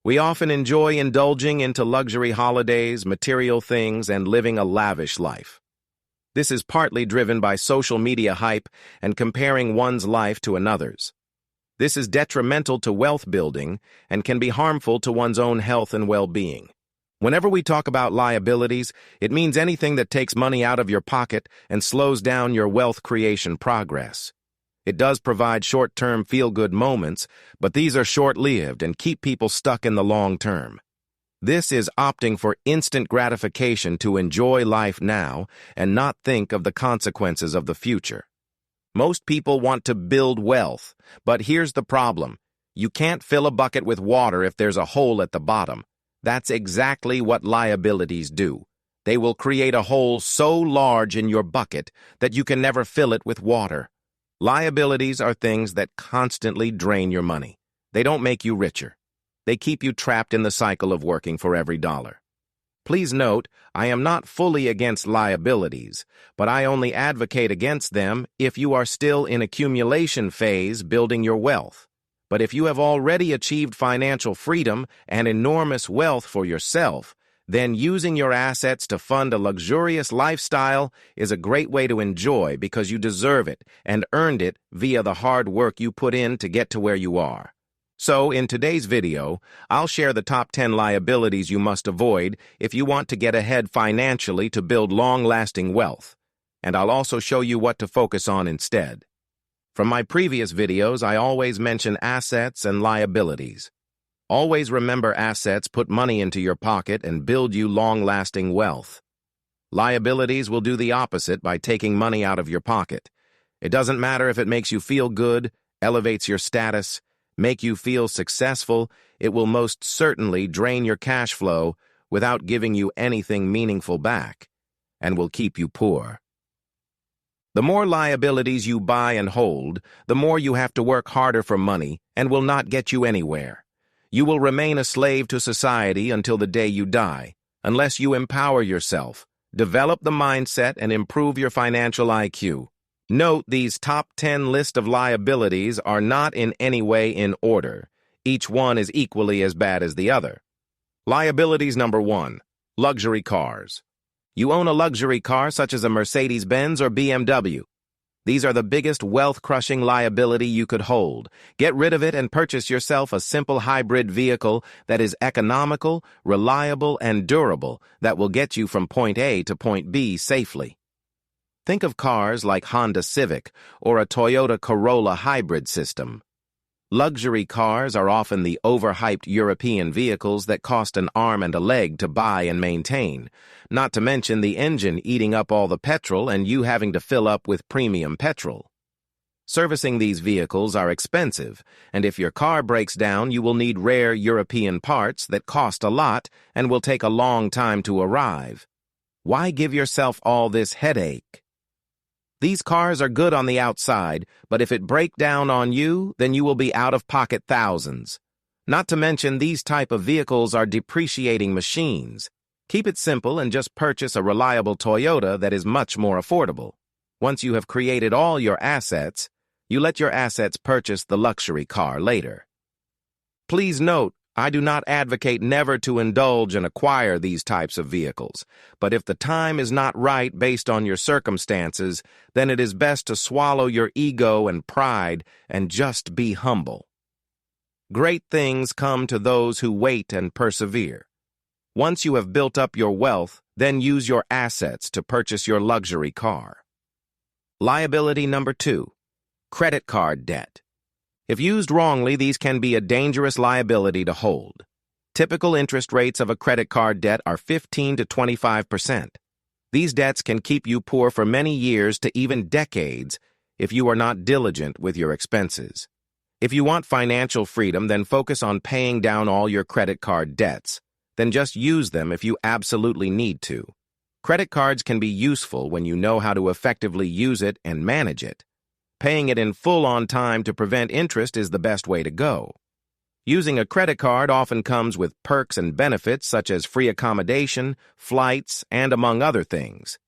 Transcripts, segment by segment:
We often enjoy indulging into luxury holidays, material things, and living a lavish life. This is partly driven by social media hype and comparing one's life to another's. This is detrimental to wealth building and can be harmful to one's own health and well-being. Whenever we talk about liabilities, it means anything that takes money out of your pocket and slows down your wealth creation progress. It does provide short-term feel-good moments, but these are short-lived and keep people stuck in the long term. This is opting for instant gratification to enjoy life now and not think of the consequences of the future. Most people want to build wealth, but here's the problem. You can't fill a bucket with water if there's a hole at the bottom. That's exactly what liabilities do. They will create a hole so large in your bucket that you can never fill it with water. Liabilities are things that constantly drain your money. They don't make you richer. They keep you trapped in the cycle of working for every dollar. Please note, I am not fully against liabilities, but I only advocate against them if you are still in accumulation phase building your wealth. But if you have already achieved financial freedom and enormous wealth for yourself, then using your assets to fund a luxurious lifestyle is a great way to enjoy because you deserve it and earned it via the hard work you put in to get to where you are. So, in today's video, I'll share the top 10 liabilities you must avoid if you want to get ahead financially to build long-lasting wealth. And I'll also show you what to focus on instead. From my previous videos, I always mention assets and liabilities. Always remember assets put money into your pocket and build you long-lasting wealth. Liabilities will do the opposite by taking money out of your pocket. It doesn't matter if it makes you feel good, elevates your status, make you feel successful, it will most certainly drain your cash flow without giving you anything meaningful back, and will keep you poor. The more liabilities you buy and hold, the more you have to work harder for money and will not get you anywhere. You will remain a slave to society until the day you die, unless you empower yourself, develop the mindset, and improve your financial IQ. Note, these top 10 list of liabilities are not in any way in order. Each one is equally as bad as the other. Liabilities number 1, luxury cars. You own a luxury car such as a Mercedes-Benz or BMW. These are the biggest wealth-crushing liability you could hold. Get rid of it and purchase yourself a simple hybrid vehicle that is economical, reliable, and durable that will get you from point A to point B safely. Think of cars like Honda Civic or a Toyota Corolla hybrid system. Luxury cars are often the overhyped European vehicles that cost an arm and a leg to buy and maintain, not to mention the engine eating up all the petrol and you having to fill up with premium petrol. Servicing these vehicles are expensive, and if your car breaks down, you will need rare European parts that cost a lot and will take a long time to arrive. Why give yourself all this headache? These cars are good on the outside, but if it breaks down on you, then you will be out of pocket thousands. Not to mention, these type of vehicles are depreciating machines. Keep it simple and just purchase a reliable Toyota that is much more affordable. Once you have created all your assets, you let your assets purchase the luxury car later. Please note, I do not advocate never to indulge and acquire these types of vehicles, but if the time is not right based on your circumstances, then it is best to swallow your ego and pride and just be humble. Great things come to those who wait and persevere. Once you have built up your wealth, then use your assets to purchase your luxury car. Liability number 2, credit card debt. If used wrongly, these can be a dangerous liability to hold. Typical interest rates of a credit card debt are 15 to 25%. These debts can keep you poor for many years to even decades if you are not diligent with your expenses. If you want financial freedom, then focus on paying down all your credit card debts. Then just use them if you absolutely need to. Credit cards can be useful when you know how to effectively use it and manage it. Paying it in full on time to prevent interest is the best way to go. Using a credit card often comes with perks and benefits such as free accommodation, flights, and among other things.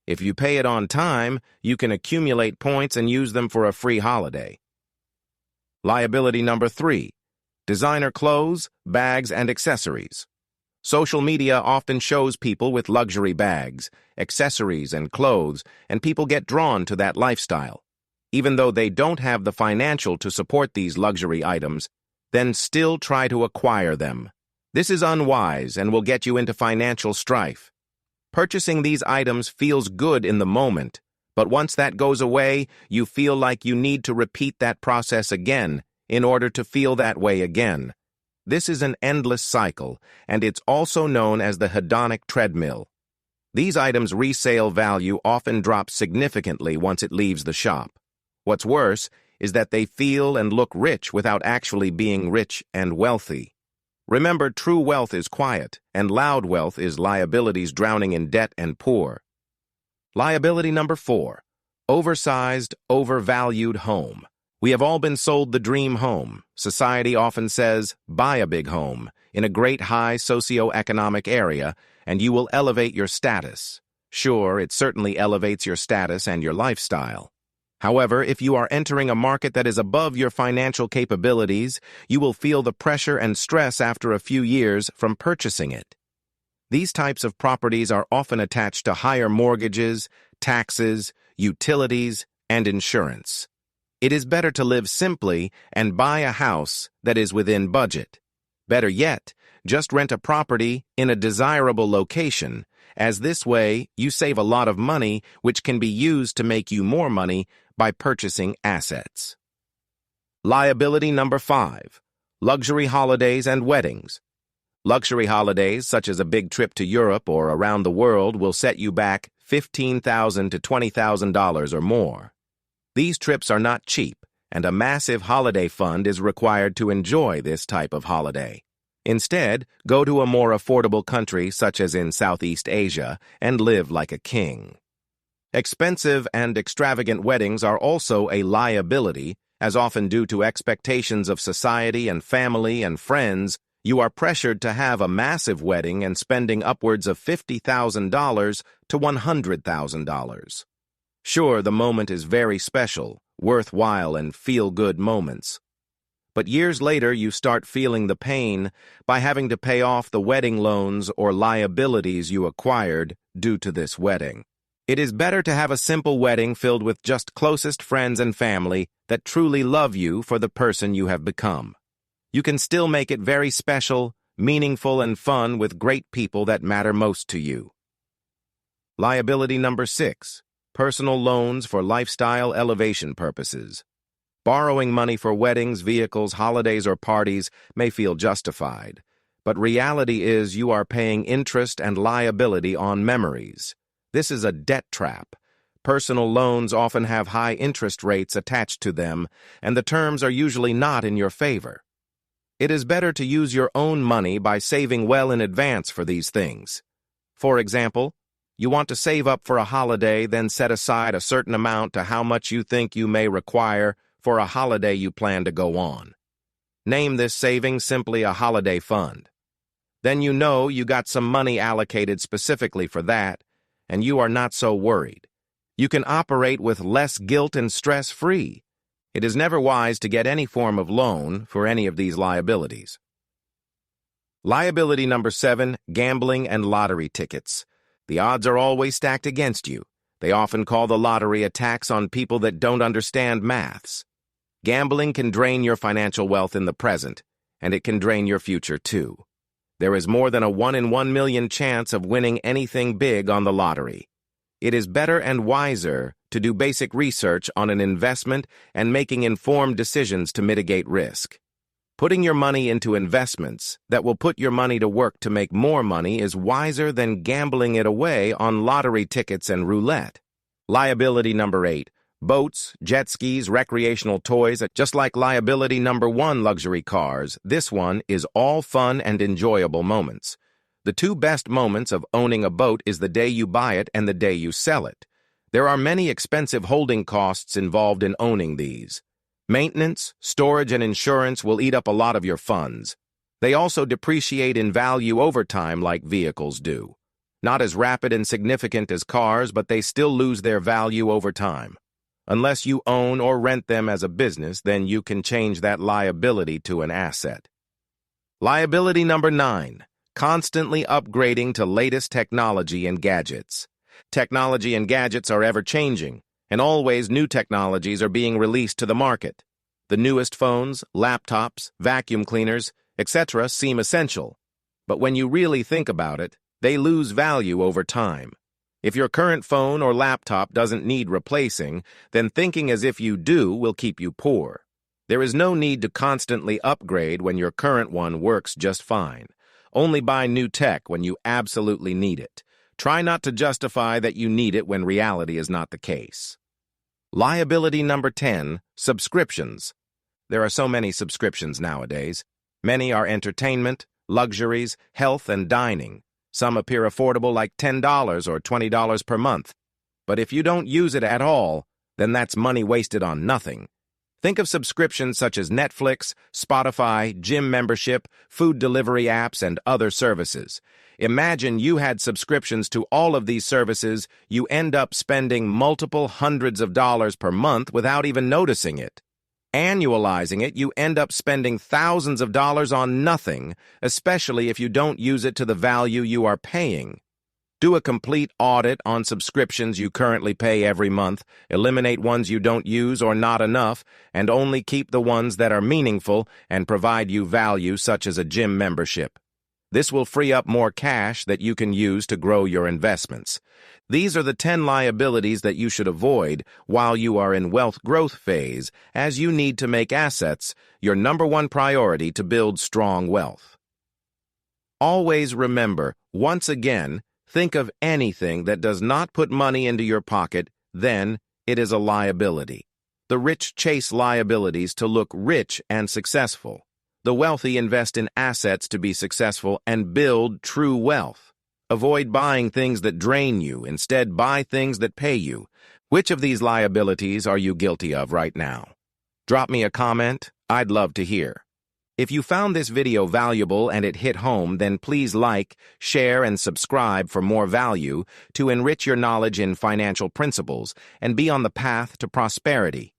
If you pay it on time, you can accumulate points and use them for a free holiday. Liability number 3, Designer clothes, bags, and accessories. Social media often shows people with luxury bags, accessories, and clothes, and people get drawn to that lifestyle. Even though they don't have the financial to support these luxury items, then still try to acquire them. This is unwise and will get you into financial strife. Purchasing these items feels good in the moment, but once that goes away, you feel like you need to repeat that process again in order to feel that way again. This is an endless cycle, and it's also known as the hedonic treadmill. These items' resale value often drops significantly once it leaves the shop. What's worse is that they feel and look rich without actually being rich and wealthy. Remember, true wealth is quiet, and loud wealth is liabilities drowning in debt and poor. Liability number 4, oversized, overvalued home. We have all been sold the dream home. Society often says, buy a big home in a great high socioeconomic area, and you will elevate your status. Sure, it certainly elevates your status and your lifestyle. However, if you are entering a market that is above your financial capabilities, you will feel the pressure and stress after a few years from purchasing it. These types of properties are often attached to higher mortgages, taxes, utilities, and insurance. It is better to live simply and buy a house that is within budget. Better yet, just rent a property in a desirable location, as this way you save a lot of money which can be used to make you more money by purchasing assets. Liability number 5, luxury holidays and weddings. Luxury holidays, such as a big trip to Europe or around the world, will set you back $15,000 to $20,000 or more. These trips are not cheap, and a massive holiday fund is required to enjoy this type of holiday. Instead, go to a more affordable country such as in Southeast Asia and live like a king. Expensive and extravagant weddings are also a liability, as often due to expectations of society and family and friends. You are pressured to have a massive wedding and spending upwards of $50,000 to $100,000. Sure, the moment is very special, worthwhile, and feel-good moments. But years later, you start feeling the pain by having to pay off the wedding loans or liabilities you acquired due to this wedding. It is better to have a simple wedding filled with just closest friends and family that truly love you for the person you have become. You can still make it very special, meaningful, and fun with great people that matter most to you. Liability number 6, personal loans for lifestyle elevation purposes. Borrowing money for weddings, vehicles, holidays, or parties may feel justified, but reality is you are paying interest and liability on memories. This is a debt trap. Personal loans often have high interest rates attached to them, and the terms are usually not in your favor. It is better to use your own money by saving well in advance for these things. For example, you want to save up for a holiday, then set aside a certain amount to how much you think you may require for a holiday you plan to go on. Name this savings simply a holiday fund. Then you know you got some money allocated specifically for that, and you are not so worried. You can operate with less guilt and stress-free. It is never wise to get any form of loan for any of these liabilities. Liability number 7, gambling and lottery tickets. The odds are always stacked against you. They often call the lottery a tax on people that don't understand maths. Gambling can drain your financial wealth in the present, and it can drain your future too. There is more than a 1 in 1 million chance of winning anything big on the lottery. It is better and wiser to do basic research on an investment and making informed decisions to mitigate risk. Putting your money into investments that will put your money to work to make more money is wiser than gambling it away on lottery tickets and roulette. Liability number 8, boats, jet skis, recreational toys. Just like liability number 1, luxury cars, this one is all fun and enjoyable moments. The two best moments of owning a boat is the day you buy it and the day you sell it. There are many expensive holding costs involved in owning these. Maintenance, storage, and insurance will eat up a lot of your funds. They also depreciate in value over time like vehicles do. Not as rapid and significant as cars, but they still lose their value over time. Unless you own or rent them as a business, then you can change that liability to an asset. Liability number 9, constantly upgrading to latest technology and gadgets. Technology and gadgets are ever-changing, and always new technologies are being released to the market. The newest phones, laptops, vacuum cleaners, etc. seem essential, but when you really think about it, they lose value over time. If your current phone or laptop doesn't need replacing, then thinking as if you do will keep you poor. There is no need to constantly upgrade when your current one works just fine. Only buy new tech when you absolutely need it. Try not to justify that you need it when reality is not the case. Liability number 10, subscriptions. There are so many subscriptions nowadays. Many are entertainment, luxuries, health, and dining. Some appear affordable like $10 or $20 per month. But if you don't use it at all, then that's money wasted on nothing. Think of subscriptions such as Netflix, Spotify, gym membership, food delivery apps, and other services. Imagine you had subscriptions to all of these services. You end up spending multiple hundreds of dollars per month without even noticing it. Annualizing it, you end up spending thousands of dollars on nothing, especially if you don't use it to the value you are paying. Do a complete audit on subscriptions you currently pay every month, eliminate ones you don't use or not enough, and only keep the ones that are meaningful and provide you value, such as a gym membership. This will free up more cash that you can use to grow your investments. These are the 10 liabilities that you should avoid while you are in wealth growth phase, as you need to make assets your number one priority to build strong wealth. Always remember, once again, think of anything that does not put money into your pocket, then it is a liability. The rich chase liabilities to look rich and successful. The wealthy invest in assets to be successful and build true wealth. Avoid buying things that drain you. Instead, buy things that pay you. Which of these liabilities are you guilty of right now? Drop me a comment. I'd love to hear. If you found this video valuable and it hit home, then please like, share, and subscribe for more value to enrich your knowledge in financial principles and be on the path to prosperity.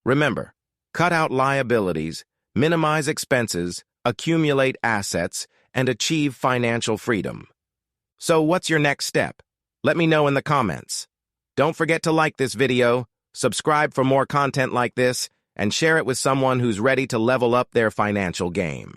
Remember, cut out liabilities, minimize expenses, accumulate assets, and achieve financial freedom. So what's your next step? Let me know in the comments. Don't forget to like this video, subscribe for more content like this, and share it with someone who's ready to level up their financial game.